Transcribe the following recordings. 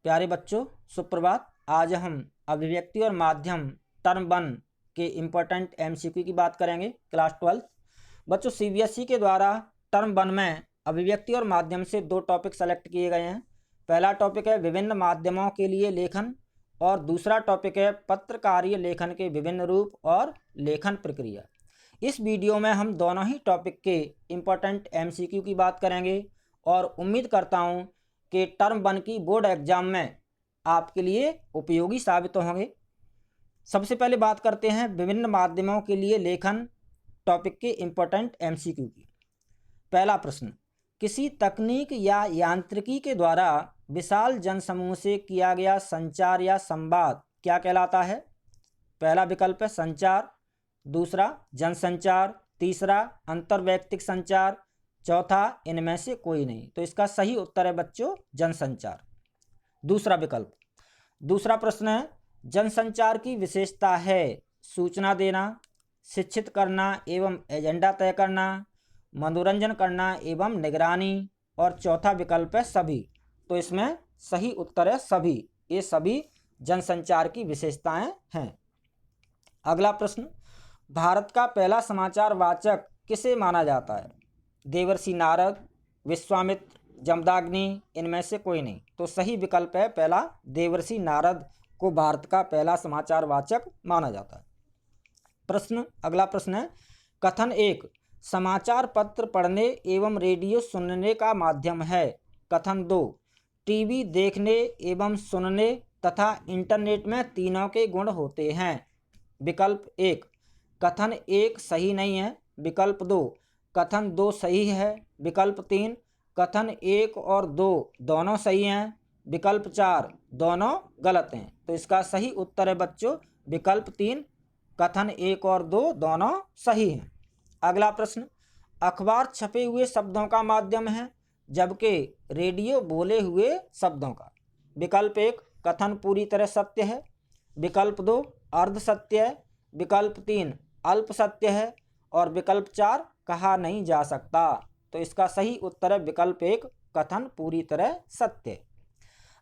प्यारे बच्चों, सुप्रभात। आज हम अभिव्यक्ति और माध्यम टर्म 1 के इम्पोर्टेंट एमसीक्यू की बात करेंगे। क्लास 12 बच्चों, सीबीएसई के द्वारा टर्म 1 में अभिव्यक्ति और माध्यम से 2 टॉपिक सेलेक्ट किए गए हैं। पहला टॉपिक है विभिन्न माध्यमों के लिए लेखन और दूसरा टॉपिक है पत्रकारीय लेखन के विभिन्न रूप और लेखन प्रक्रिया। इस वीडियो में हम दोनों ही टॉपिक के इम्पोर्टेंट एमसीक्यू की बात करेंगे और उम्मीद करता हूं कि टर्म 1 की बोर्ड एग्जाम में आपके लिए उपयोगी साबित होंगे। सबसे पहले बात करते हैं विभिन्न माध्यमों के लिए लेखन टॉपिक के इम्पोर्टेंट एमसीक्यू की। पहला प्रश्न, किसी तकनीक या यांत्रिकी के द्वारा विशाल जनसमूह से किया गया संचार या संवाद क्या कहलाता है? पहला विकल्प है संचार, दूसरा जनसंचार, तीसरा अंतर्वैयक्तिक संचार, चौथा इनमें से कोई नहीं। तो इसका सही उत्तर है बच्चों जनसंचार, दूसरा विकल्प। दूसरा प्रश्न है जनसंचार की विशेषता है सूचना देना, शिक्षित करना एवं एजेंडा तय करना, मनोरंजन करना एवं निगरानी, और चौथा विकल्प है सभी। तो इसमें सही उत्तर है सभी। ये सभी जनसंचार की विशेषताएं हैं। अगला प्रश्न, भारत का पहला समाचार वाचक किसे माना जाता है? देवर्षि नारद, विश्वामित्र, जमदग्नि, इनमें से कोई नहीं। तो सही विकल्प है पहला, देवर्षि नारद को भारत का पहला समाचार वाचक माना जाता है। प्रश्न, अगला प्रश्न है कथन 1 समाचार पत्र पढ़ने एवं रेडियो सुनने का माध्यम है। कथन 2 टीवी देखने एवं सुनने तथा इंटरनेट में तीनों के गुण होते हैं। विकल्प 1 कथन 1 सही नहीं है। विकल्प 2 कथन 2 सही है। विकल्प 3 कथन 1 और 2 दोनों सही हैं। विकल्प 4 दोनों गलत हैं। तो इसका सही उत्तर है बच्चों विकल्प 3, कथन 1 और 2 दोनों सही हैं। अगला प्रश्न, अखबार छपे हुए शब्दों का माध्यम है जबकि रेडियो बोले हुए शब्दों का। विकल्प 1 कथन पूरी तरह सत्य है। विकल्प 2 अर्ध सत्य है। विकल्प 3 अल्प सत्य है और विकल्प 4 कहा नहीं जा सकता। तो इसका सही उत्तर है विकल्प 1 कथन पूरी तरह सत्य।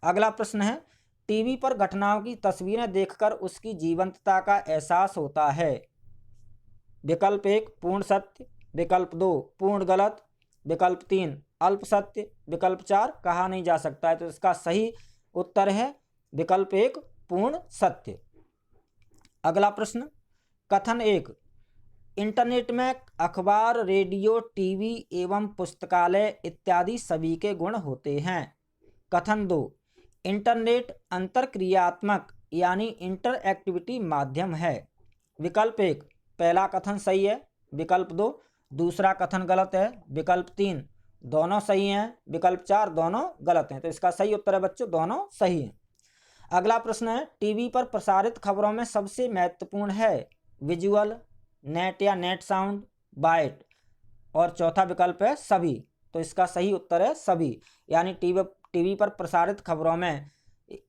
अगला प्रश्न है टीवी पर घटनाओं की तस्वीरें देखकर उसकी जीवंतता का एहसास होता है। विकल्प 1 पूर्ण सत्य, विकल्प 2 पूर्ण गलत, विकल्प 3 अल्प सत्य, विकल्प 4 कहा नहीं जा सकता है। तो इसका सही उत्तर है विकल्प 1 पूर्ण सत्य। अगला प्रश्न, कथन 1 इंटरनेट में अखबार, रेडियो, टीवी एवं पुस्तकालय इत्यादि सभी के गुण होते हैं। कथन 2 इंटरनेट अंतरक्रियात्मक यानी इंटरएक्टिविटी माध्यम है। विकल्प 1 पहला कथन सही है। विकल्प 2 दूसरा कथन गलत है। विकल्प 3 दोनों सही हैं। विकल्प 4 दोनों गलत हैं। तो इसका सही उत्तर है बच्चों दोनों सही हैं। अगला प्रश्न है टीवी पर प्रसारित खबरों में सबसे महत्वपूर्ण है विजुअल, नेट या नेट साउंड, बाइट, और चौथा विकल्प है सभी। तो इसका सही उत्तर है सभी, यानी टीवी पर प्रसारित खबरों में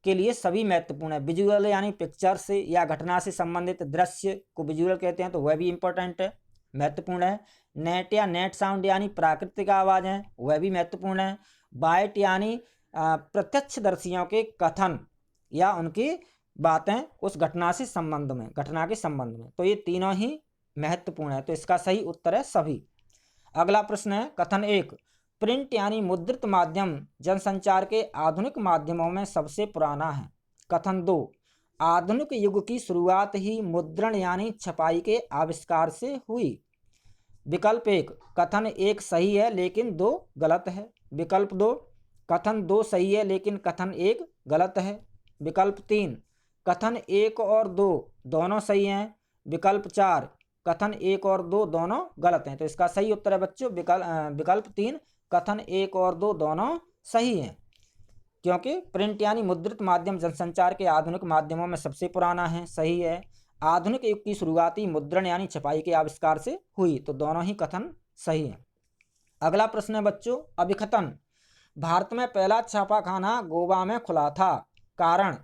के लिए सभी महत्वपूर्ण है। विजुअल यानी पिक्चर से या घटना से संबंधित दृश्य को विजुअल कहते हैं, तो वह भी इंपॉर्टेंट है, महत्वपूर्ण है। नेट या नेट साउंड यानी प्राकृतिक आवाज़ हैं, वह भी महत्वपूर्ण है। बाइट यानी प्रत्यक्षदर्शियों के कथन या उनकी बातें उस घटना के संबंध में, तो ये तीनों ही महत्वपूर्ण है। तो इसका सही उत्तर है सभी। अगला प्रश्न है कथन 1 प्रिंट यानी मुद्रित माध्यम जनसंचार के आधुनिक माध्यमों में सबसे पुराना है। कथन 2 आधुनिक युग की शुरुआत ही मुद्रण यानी छपाई के आविष्कार से हुई। विकल्प 1 कथन 1 सही है लेकिन 2 गलत है। विकल्प 2 कथन 2 सही है लेकिन कथन 1 गलत है। विकल्प 3 कथन 1 और 2 दोनों सही हैं। विकल्प 4 कथन 1 और 2 दोनों गलत हैं। तो इसका सही उत्तर है बच्चों विकल्प 3 कथन 1 और 2 दोनों सही हैं, क्योंकि प्रिंट यानी मुद्रित माध्यम जनसंचार के आधुनिक माध्यमों में सबसे पुराना है, सही है। आधुनिक युग की शुरुआती मुद्रण यानी छपाई के आविष्कार से हुई, तो दोनों ही कथन सही हैं। अगला प्रश्न है बच्चों अभिकथन, भारत में पहला छापाखाना गोवा में खुला था। कारण,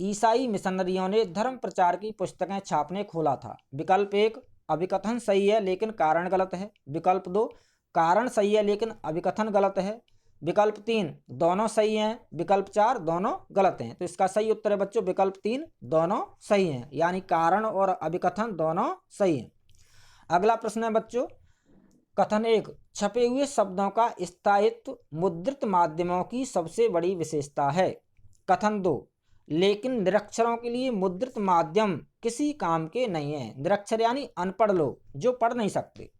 ईसाई मिशनरियों ने धर्म प्रचार की पुस्तकें छापने खोला था। विकल्प 1 अभिकथन सही है लेकिन कारण गलत है। विकल्प 2 कारण सही है लेकिन अभिकथन गलत है। विकल्प 3 दोनों सही हैं, विकल्प 4 दोनों गलत हैं। तो इसका सही उत्तर है बच्चों विकल्प 3 दोनों सही हैं, यानी कारण और अभिकथन दोनों सही हैं। अगला प्रश्न है बच्चों, कथन 1 छपे हुए शब्दों का स्थायित्व मुद्रित माध्यमों की सबसे बड़ी विशेषता है। कथन 2 लेकिन निरक्षरों के लिए मुद्रित माध्यम किसी काम के नहीं है। निरक्षर यानी अनपढ़ लोग जो पढ़ नहीं सकते।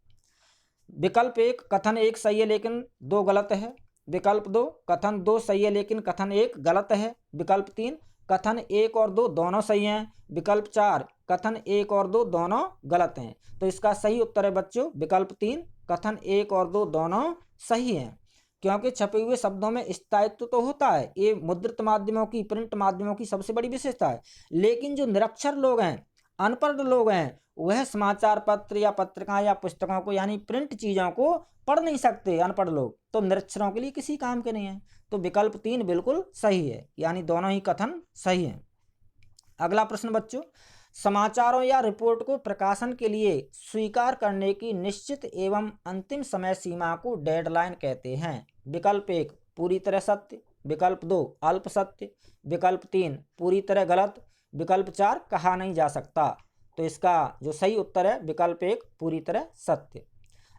विकल्प 1 कथन 1 सही है लेकिन 2 गलत है। विकल्प 2 कथन 2 सही है लेकिन कथन 1 गलत है। विकल्प 3 कथन 1 और 2 दोनों सही हैं। विकल्प 4 कथन 1 और 2 दोनों गलत हैं। तो इसका सही उत्तर है बच्चों विकल्प 3 कथन 1 और 2 दोनों सही हैं, क्योंकि छपे हुए शब्दों में स्थायित्व तो होता है, ये मुद्रित माध्यमों की, प्रिंट माध्यमों की सबसे बड़ी विशेषता है। लेकिन जो निरक्षर लोग हैं, अनपढ़ लोग हैं, वह समाचार पत्र या पत्रिकाएं या पुस्तकों को यानी प्रिंट चीज़ों को पढ़ नहीं सकते। अनपढ़ लोग तो निरक्षरों के लिए किसी काम के नहीं है। तो विकल्प 3 बिल्कुल सही है, यानी दोनों ही कथन सही हैं। अगला प्रश्न बच्चों, समाचारों या रिपोर्ट को प्रकाशन के लिए स्वीकार करने की निश्चित एवं अंतिम समय सीमा को डेडलाइन कहते हैं। विकल्प 1 पूरी तरह सत्य, विकल्प 2 अल्प सत्य, विकल्प 3 पूरी तरह गलत, विकल्प 4 कहा नहीं जा सकता। तो इसका जो सही उत्तर है विकल्प 1 पूरी तरह सत्य।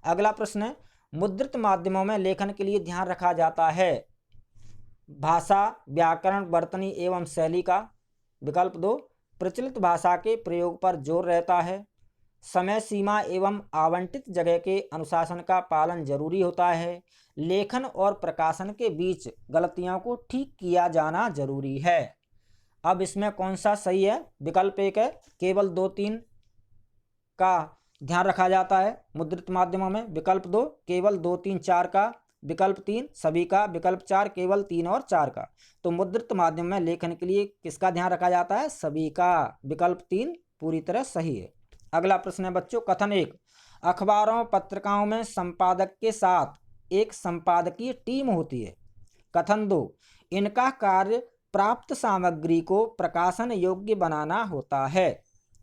अगला प्रश्न है, मुद्रित माध्यमों में लेखन के लिए ध्यान रखा जाता है भाषा, व्याकरण, वर्तनी एवं शैली का। विकल्प 2 प्रचलित भाषा के प्रयोग पर जोर रहता है। समय सीमा एवं आवंटित जगह के अनुशासन का पालन जरूरी होता है। लेखन और प्रकाशन के बीच गलतियों को ठीक किया जाना जरूरी है। अब इसमें कौन सा सही है? विकल्प 1 है केवल 2-3 का ध्यान रखा जाता है मुद्रित माध्यमों में। विकल्प 2 केवल 2-3-4 का। विकल्प 3 सभी का। विकल्प 4 केवल 3 और 4 का। तो मुद्रित माध्यम में लेखन के लिए किसका ध्यान रखा जाता है? सभी का। विकल्प 3 पूरी तरह सही है। अगला प्रश्न है बच्चों, कथन 1 अखबारों पत्रिकाओं में संपादक के साथ एक संपादकीय टीम होती है। कथन 2 इनका कार्य प्राप्त सामग्री को प्रकाशन योग्य बनाना होता है।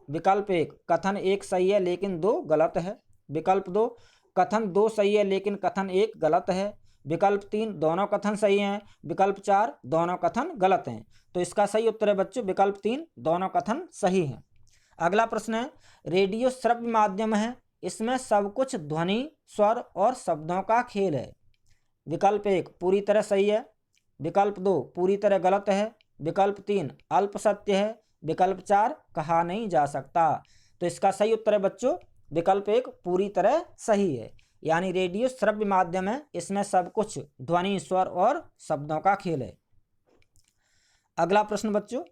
विकल्प 1 कथन 1 सही है लेकिन 2 गलत है। विकल्प 2 कथन 2 सही है लेकिन कथन 1 गलत है। विकल्प 3 दोनों कथन सही हैं। विकल्प 4 दोनों कथन गलत हैं। तो इसका सही उत्तर है बच्चों विकल्प 3 दोनों कथन सही हैं। अगला प्रश्न है, रेडियो श्रव्य माध्यम है, इसमें सब कुछ ध्वनि, स्वर और शब्दों का खेल है। विकल्प 1 पूरी तरह सही है। विकल्प 2 पूरी तरह गलत है। विकल्प 3 अल्प सत्य है। विकल्प 4 कहा नहीं जा सकता। तो इसका सही उत्तर है बच्चों विकल्प 1 पूरी तरह सही है, यानी रेडियो श्रव्य माध्यम है, इसमें सब कुछ ध्वनि, स्वर और शब्दों का खेल है। अगला प्रश्न बच्चों,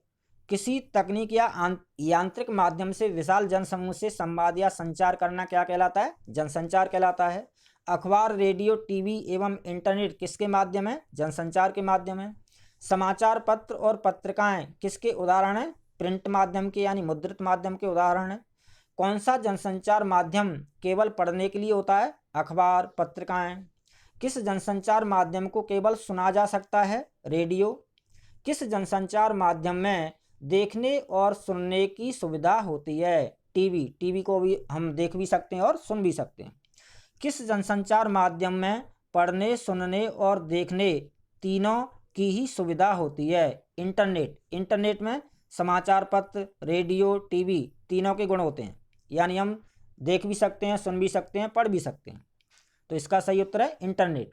किसी तकनीक या यांत्रिक माध्यम से विशाल जनसमूह से संवाद या संचार करना क्या कहलाता है? जनसंचार कहलाता है। अखबार, रेडियो, टीवी एवं इंटरनेट किसके माध्यम है? जनसंचार के माध्यम है। समाचार पत्र और पत्रिकाएं किसके उदाहरण हैं? प्रिंट माध्यम के यानी मुद्रित माध्यम के उदाहरण हैं। कौन सा जनसंचार माध्यम केवल पढ़ने के लिए होता है? अखबार, पत्रिकाएं। किस जनसंचार माध्यम को केवल सुना जा सकता है? रेडियो। किस जनसंचार माध्यम में देखने और सुनने की सुविधा होती है? टीवी। टीवी को भी हम देख भी सकते हैं और सुन भी सकते हैं। किस जनसंचार माध्यम में पढ़ने, सुनने और देखने तीनों की ही सुविधा होती है? इंटरनेट। इंटरनेट में समाचार पत्र, रेडियो, टीवी तीनों के गुण होते हैं, यानी हम देख भी सकते हैं, सुन भी सकते हैं, पढ़ भी सकते हैं। तो इसका सही उत्तर है इंटरनेट।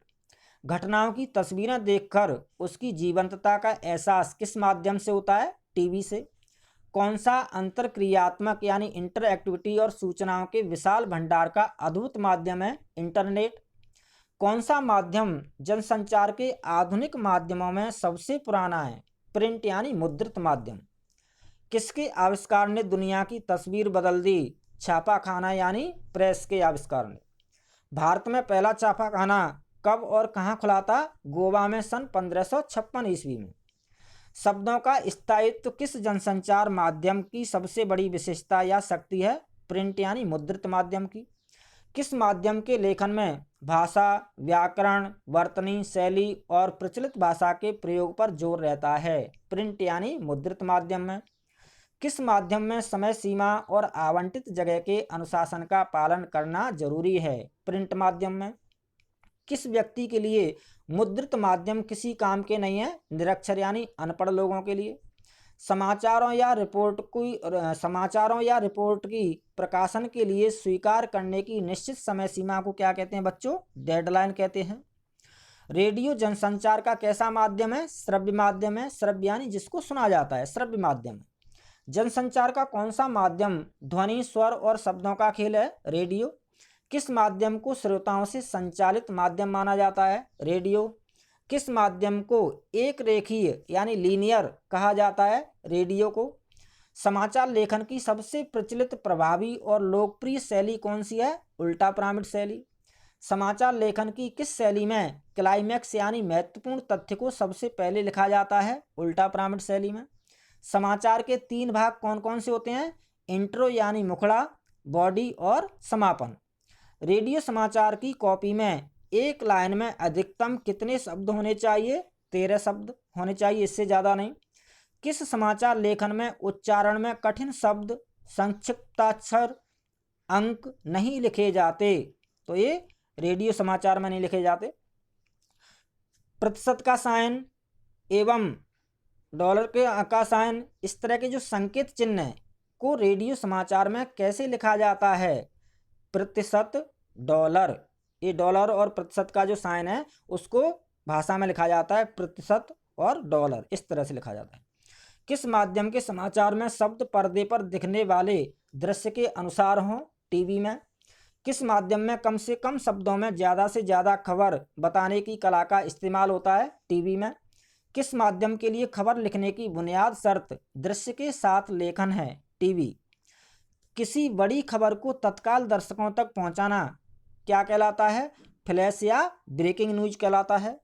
घटनाओं की तस्वीरें देखकर उसकी जीवंतता का एहसास किस माध्यम से होता है? टीवी से। कौन सा अंतरक्रियात्मक यानी इंटरएक्टिविटी और सूचनाओं के विशाल भंडार का अद्भुत माध्यम है? इंटरनेट। कौन सा माध्यम जनसंचार के आधुनिक माध्यमों में सबसे पुराना है? प्रिंट यानी मुद्रित माध्यम। किसके आविष्कार ने दुनिया की तस्वीर बदल दी? छापाखाना यानी प्रेस के आविष्कार ने। भारत में पहला छापाखाना कब और कहाँ खुला था? गोवा में सन 1556 ईस्वी में। शब्दों का स्थायित्व किस जनसंचार माध्यम की सबसे बड़ी विशेषता या शक्ति है? प्रिंट यानी मुद्रित माध्यम की। किस माध्यम के लेखन में भाषा, व्याकरण, वर्तनी, शैली और प्रचलित भाषा के प्रयोग पर जोर रहता है? प्रिंट यानी मुद्रित माध्यम में। किस माध्यम में समय सीमा और आवंटित जगह के अनुशासन का पालन करना जरूरी है? प्रिंट माध्यम में। किस व्यक्ति के लिए मुद्रित माध्यम किसी काम के नहीं है, निरक्षर यानी अनपढ़ लोगों के लिए। समाचारों या रिपोर्ट की प्रकाशन के लिए स्वीकार करने की निश्चित समय सीमा को क्या कहते हैं बच्चों? डेडलाइन कहते हैं। रेडियो जनसंचार का कैसा माध्यम है? श्रव्य माध्यम है। श्रव्य यानी जिसको सुना जाता है, श्रव्य माध्यम है। जनसंचार का कौन सा माध्यम ध्वनि, स्वर और शब्दों का खेल है? रेडियो। किस माध्यम को श्रोताओं से संचालित माध्यम माना जाता है? रेडियो। किस माध्यम को एक रेखीय यानी लीनियर कहा जाता है? रेडियो को। समाचार लेखन की सबसे प्रचलित, प्रभावी और लोकप्रिय शैली कौन सी है? उल्टा पिरामिड शैली। समाचार लेखन की किस शैली में क्लाइमैक्स यानी महत्वपूर्ण तथ्य को सबसे पहले लिखा जाता है? उल्टा पिरामिड शैली में। समाचार के 3 भाग कौन कौन से होते हैं? इंट्रो यानी मुखड़ा, बॉडी और समापन। रेडियो समाचार की कॉपी में एक लाइन में अधिकतम कितने शब्द होने चाहिए? 13 शब्द होने चाहिए, इससे ज़्यादा नहीं। किस समाचार लेखन में उच्चारण में कठिन शब्द, संक्षिप्ताक्षर, अंक नहीं लिखे जाते? तो ये रेडियो समाचार में नहीं लिखे जाते। प्रतिशत का साइन एवं डॉलर का साइन, इस तरह के जो संकेत चिन्ह है को रेडियो समाचार में कैसे लिखा जाता है? प्रतिशत, डॉलर। ये डॉलर और प्रतिशत का जो साइन है उसको भाषा में लिखा जाता है प्रतिशत और डॉलर, इस तरह से लिखा जाता है। किस माध्यम के समाचार में शब्द पर्दे पर दिखने वाले दृश्य के अनुसार हों? टीवी में। किस माध्यम में कम से कम शब्दों में ज़्यादा से ज़्यादा खबर बताने की कला का इस्तेमाल होता है? टीवी में। किस माध्यम के लिए खबर लिखने की बुनियाद शर्त दृश्य के साथ लेखन है? टीवी। किसी बड़ी खबर को तत्काल दर्शकों तक पहुंचाना क्या कहलाता है? फ्लैश या ब्रेकिंग न्यूज कहलाता है।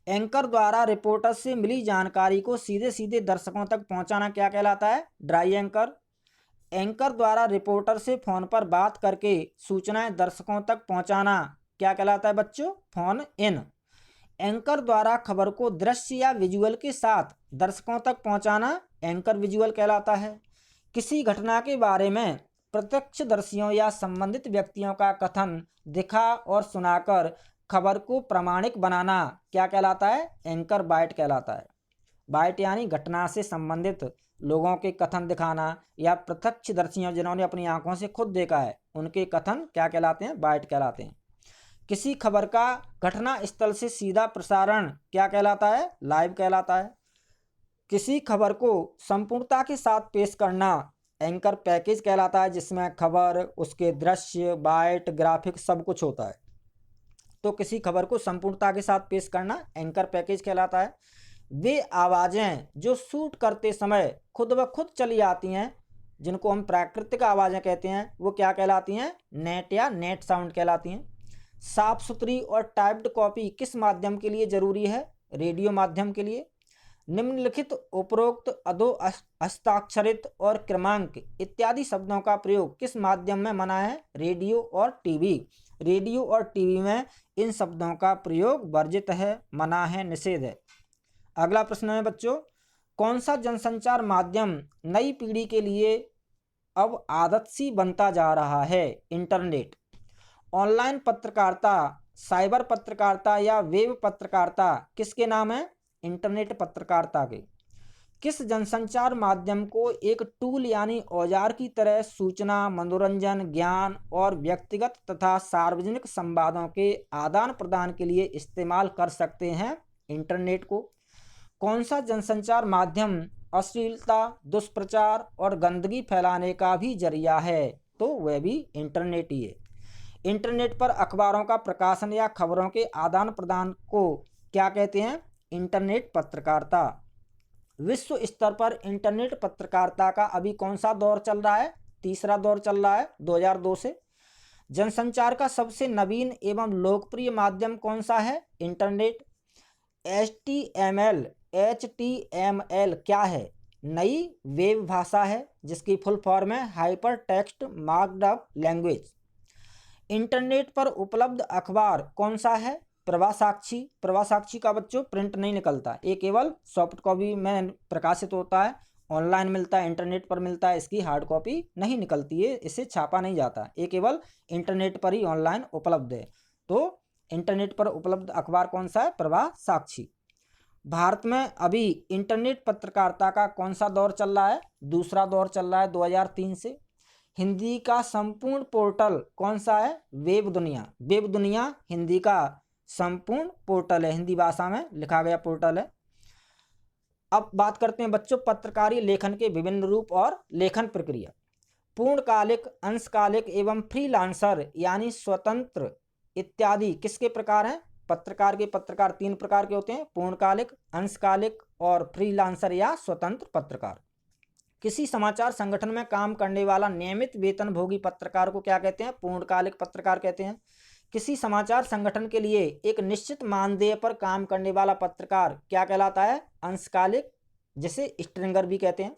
एंकर द्वारा रिपोर्टर से मिली जानकारी को सीधे सीधे दर्शकों तक पहुंचाना क्या कहलाता है? Dry anchor. एंकर द्वारा रिपोर्टर से फोन पर बात करके सूचनाएं दर्शकों तक पहुंचाना क्या कहलाता है बच्चों? Phone in. एंकर द्वारा खबर को दृश्य या विजुअल के साथ दर्शकों तक पहुंचाना एंकर विजुअल कहलाता है। किसी घटना के बारे में प्रत्यक्षदर्शियों या संबंधित व्यक्तियों का कथन दिखा और सुनाकर खबर को प्रामाणिक बनाना क्या कहलाता है? एंकर बाइट कहलाता है। बाइट यानी घटना से संबंधित लोगों के कथन दिखाना या प्रत्यक्षदर्शियों जिन्होंने अपनी आंखों से खुद देखा है उनके कथन क्या कहलाते हैं? बाइट कहलाते हैं। किसी खबर का घटना स्थल से सीधा प्रसारण क्या कहलाता है? लाइव कहलाता है। किसी खबर को संपूर्णता के साथ पेश करना एंकर पैकेज कहलाता है, जिसमें खबर, उसके दृश्य, बाइट, ग्राफिक सब कुछ होता है। तो किसी खबर को संपूर्णता के साथ पेश करना एंकर पैकेज कहलाता है। वे आवाज़ें जो शूट करते समय खुद ब खुद चली आती हैं जिनको हम प्राकृतिक आवाज़ें कहते हैं वो क्या कहलाती हैं? नेट या नेट साउंड कहलाती हैं। साफ सुथरी और टाइप्ड कॉपी किस माध्यम के लिए जरूरी है? रेडियो माध्यम के लिए। निम्नलिखित उपरोक्त अधो हस्ताक्षरित और क्रमांक इत्यादि शब्दों का प्रयोग किस माध्यम में मना है? रेडियो और टीवी। रेडियो और टीवी में इन शब्दों का प्रयोग वर्जित है, मना है, निषेध है। अगला प्रश्न है बच्चों, कौन सा जनसंचार माध्यम नई पीढ़ी के लिए अब आदत सी बनता जा रहा है? इंटरनेट। ऑनलाइन पत्रकारिता, साइबर पत्रकारिता या वेब पत्रकारिता किसके नाम है? इंटरनेट पत्रकारिता के। किस जनसंचार माध्यम को एक टूल यानी औजार की तरह सूचना, मनोरंजन, ज्ञान और व्यक्तिगत तथा सार्वजनिक संवादों के आदान प्रदान के लिए इस्तेमाल कर सकते हैं? इंटरनेट को। कौन सा जनसंचार माध्यम अश्लीलता, दुष्प्रचार और गंदगी फैलाने का भी जरिया है? तो वह भी इंटरनेट ही है। इंटरनेट पर अखबारों का प्रकाशन या खबरों के आदान प्रदान को क्या कहते हैं? इंटरनेट पत्रकारिता। विश्व स्तर पर इंटरनेट पत्रकारिता का अभी कौन सा दौर चल रहा है? तीसरा दौर चल रहा है 2002 से। जनसंचार का सबसे नवीन एवं लोकप्रिय माध्यम कौन सा है? इंटरनेट। HTML क्या है? नई वेब भाषा है जिसकी फुल फॉर्म है hyper text markup language. Internet पर उपलब्ध अखबार कौन सा है? प्रवासाक्षी। प्रवासाक्षी का बच्चों प्रिंट नहीं निकलता, ये केवल सॉफ्ट कॉपी में प्रकाशित होता है, ऑनलाइन मिलता है, इंटरनेट पर मिलता है, इसकी हार्ड कॉपी नहीं निकलती है, इसे छापा नहीं जाता, ये केवल इंटरनेट पर ही ऑनलाइन उपलब्ध है। तो इंटरनेट पर उपलब्ध अखबार कौन सा है? प्रवाह साक्षी। भारत में अभी इंटरनेट पत्रकारिता का कौन सा दौर चल रहा है? दूसरा दौर चल रहा है 2003 से। हिंदी का संपूर्ण पोर्टल कौन सा है? वेब दुनिया। वेब दुनिया हिंदी का संपूर्ण पोर्टल है, हिंदी भाषा में लिखा गया पोर्टल है। अब बात करते हैं बच्चों पत्रकारीय लेखन के विभिन्न रूप और लेखन प्रक्रिया। पूर्णकालिक, अंशकालिक एवं फ्रीलांसर यानी स्वतंत्र इत्यादि किसके प्रकार हैं? पत्रकार के प्रकार 3 प्रकार के होते हैं, पूर्णकालिक, अंशकालिक और फ्रीलांसर या स्वतंत्र पत्रकार। किसी समाचार संगठन में काम करने वाला नियमित वेतनभोगी पत्रकार को क्या कहते हैं? पूर्णकालिक पत्रकार कहते हैं। किसी समाचार संगठन के लिए एक निश्चित मानदेय पर काम करने वाला पत्रकार क्या कहलाता है? अंशकालिक, जिसे स्ट्रिंगर भी कहते हैं।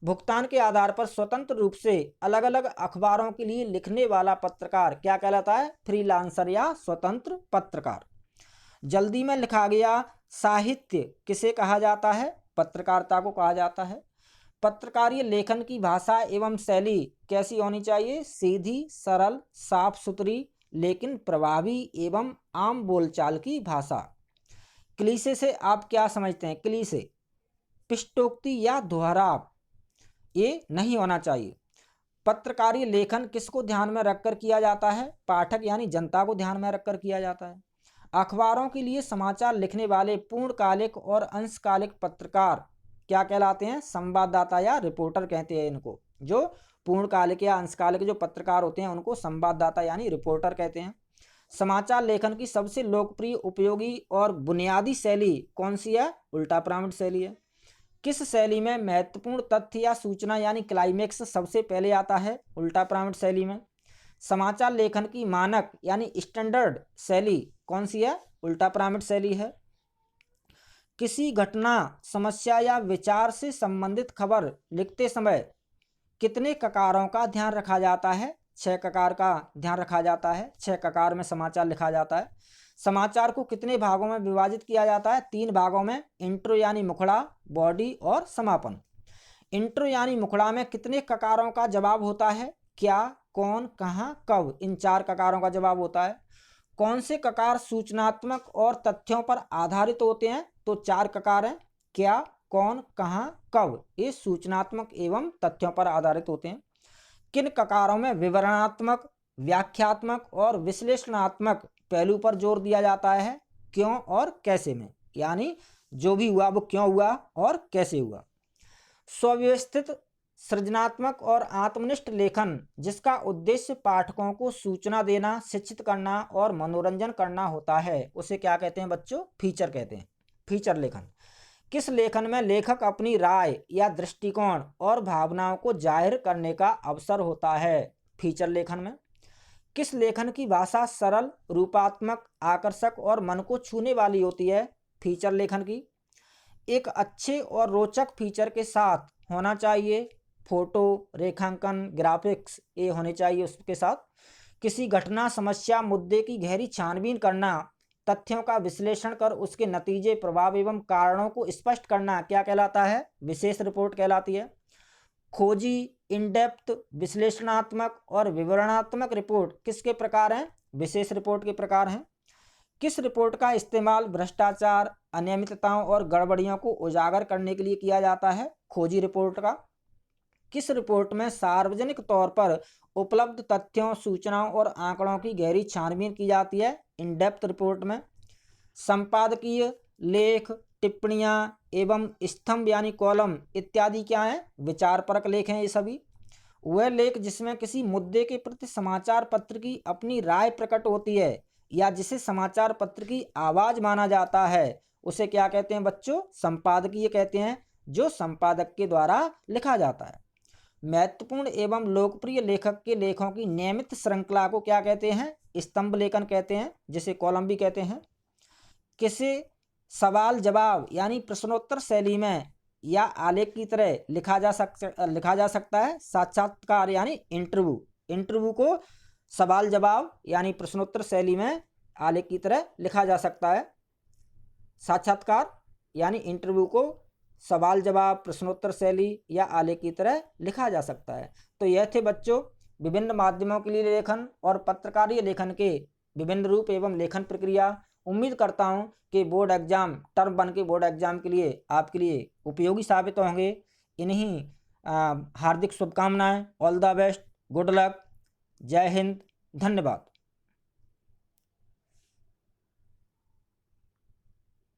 भुगतान के आधार पर स्वतंत्र रूप से अलग अलग अखबारों के लिए लिखने वाला पत्रकार क्या कहलाता है? फ्रीलांसर या स्वतंत्र पत्रकार। जल्दी में लिखा गया साहित्य किसे कहा जाता है? पत्रकारिता को कहा जाता है। पत्रकारीय लेखन की भाषा एवं शैली कैसी होनी चाहिए? सीधी, सरल, साफ सुथरी लेकिन प्रभावी एवं आम बोलचाल की भाषा। क्लीशे से आप क्या समझते हैं? क्लीशे पिष्टोक्ति या दोहराव, ये नहीं होना चाहिए। पत्रकारीय लेखन किसको ध्यान में रखकर किया जाता है? पाठक यानी जनता को ध्यान में रखकर किया जाता है। अखबारों के लिए समाचार लिखने वाले पूर्णकालिक और अंशकालिक पत्रकार क्या कहलाते हैं? संवाददाता या रिपोर्टर कहते हैं इनको। जो पूर्णकालिक या अंशकालिक जो पत्रकार होते हैं उनको संवाददाता यानी रिपोर्टर कहते हैं। समाचार लेखन की सबसे लोकप्रिय, उपयोगी और बुनियादी शैली कौन सी है? उल्टा पिरामिड शैली है। किस शैली में महत्वपूर्ण तथ्य या सूचना यानी क्लाइमेक्स सबसे पहले आता है? उल्टा पिरामिड शैली में। समाचार लेखन की मानक यानी स्टैंडर्ड शैली कौन सी है? उल्टा पिरामिड शैली है। किसी घटना, समस्या या विचार से संबंधित खबर लिखते समय कितने ककारों का ध्यान रखा जाता है? 6 ककार का ध्यान रखा जाता है। 6 ककार में समाचार लिखा जाता है। समाचार को कितने भागों में विभाजित किया जाता है? 3 भागों में, इंट्रो यानी मुखड़ा, बॉडी और समापन। इंट्रो यानी मुखड़ा में कितने ककारों का जवाब होता है? क्या, कौन, कहाँ, कब, इन 4 ककारों का जवाब होता है। कौन से ककार सूचनात्मक और तथ्यों पर आधारित होते हैं? तो 4 ककार हैं, क्या, कौन, कहाँ, कब, ये सूचनात्मक एवं तथ्यों पर आधारित होते हैं। किन ककारों में विवरणात्मक, व्याख्यात्मक और विश्लेषणात्मक पहलू पर जोर दिया जाता है? क्यों और कैसे में, यानी जो भी हुआ वो क्यों हुआ और कैसे हुआ। स्वव्यवस्थित, सृजनात्मक और आत्मनिष्ठ लेखन जिसका उद्देश्य पाठकों को सूचना देना, शिक्षित करना और मनोरंजन करना होता है उसे क्या कहते हैं बच्चों? फीचर कहते हैं। फीचर लेखन। किस लेखन में लेखक अपनी राय या दृष्टिकोण और भावनाओं को जाहिर करने का अवसर होता है? फीचर लेखन में। किस लेखन की भाषा सरल, रूपात्मक, आकर्षक और मन को छूने वाली होती है? फीचर लेखन की। एक अच्छे और रोचक फीचर के साथ होना चाहिए फोटो, रेखांकन, ग्राफिक्स, ये होने चाहिए उसके साथ। किसी घटना, समस्या, मुद्दे की गहरी छानबीन करना, तथ्यों का विश्लेषण कर उसके नतीजे, प्रभाव एवं कारणों को स्पष्ट करना क्या कहलाता है? विशेष रिपोर्ट कहलाती है। खोजी, इनडेप्थ, विश्लेषणात्मक और विवरणात्मक रिपोर्ट किसके प्रकार हैं? विशेष रिपोर्ट के प्रकार हैं। किस रिपोर्ट का इस्तेमाल भ्रष्टाचार, अनियमितताओं और गड़बड़ियों को उजागर करने के लिए किया जाता है? खोजी रिपोर्ट का। किस रिपोर्ट में सार्वजनिक तौर पर उपलब्ध तथ्यों, सूचनाओं और आंकड़ों की गहरी छानबीन की जाती है? इन डेप्थ रिपोर्ट में। संपादकीय लेख, टिप्पणियां एवं स्तंभ यानी कॉलम इत्यादि क्या हैं? विचारपरक लेख हैं ये सभी। वह लेख जिसमें किसी मुद्दे के प्रति समाचार पत्र की अपनी राय प्रकट होती है या जिसे समाचार पत्र की आवाज माना जाता है उसे क्या कहते हैं बच्चों? संपादकीय कहते हैं, जो संपादक के द्वारा लिखा जाता है। महत्वपूर्ण एवं लोकप्रिय लेखक के लेखों की नियमित श्रृंखला को क्या कहते हैं? स्तंभ लेखन कहते हैं, जिसे कॉलम भी कहते हैं। किसे सवाल जवाब यानी प्रश्नोत्तर शैली में या आलेख की तरह लिखा जा सकता है? साक्षात्कार यानी इंटरव्यू। इंटरव्यू को सवाल जवाब यानी प्रश्नोत्तर शैली में आलेख की तरह लिखा जा सकता है। साक्षात्कार यानी इंटरव्यू को सवाल जवाब, प्रश्नोत्तर शैली या आलेख की तरह लिखा जा सकता है। तो यह थे बच्चों विभिन्न माध्यमों के लिए लेखन और पत्रकारीय लेखन के विभिन्न रूप एवं लेखन प्रक्रिया। उम्मीद करता हूँ कि बोर्ड एग्जाम टर्म 1 के बोर्ड एग्जाम के लिए आपके लिए उपयोगी साबित होंगे। इन्हीं हार्दिक शुभकामनाएं। All the best, good luck, जय हिंद, धन्यवाद।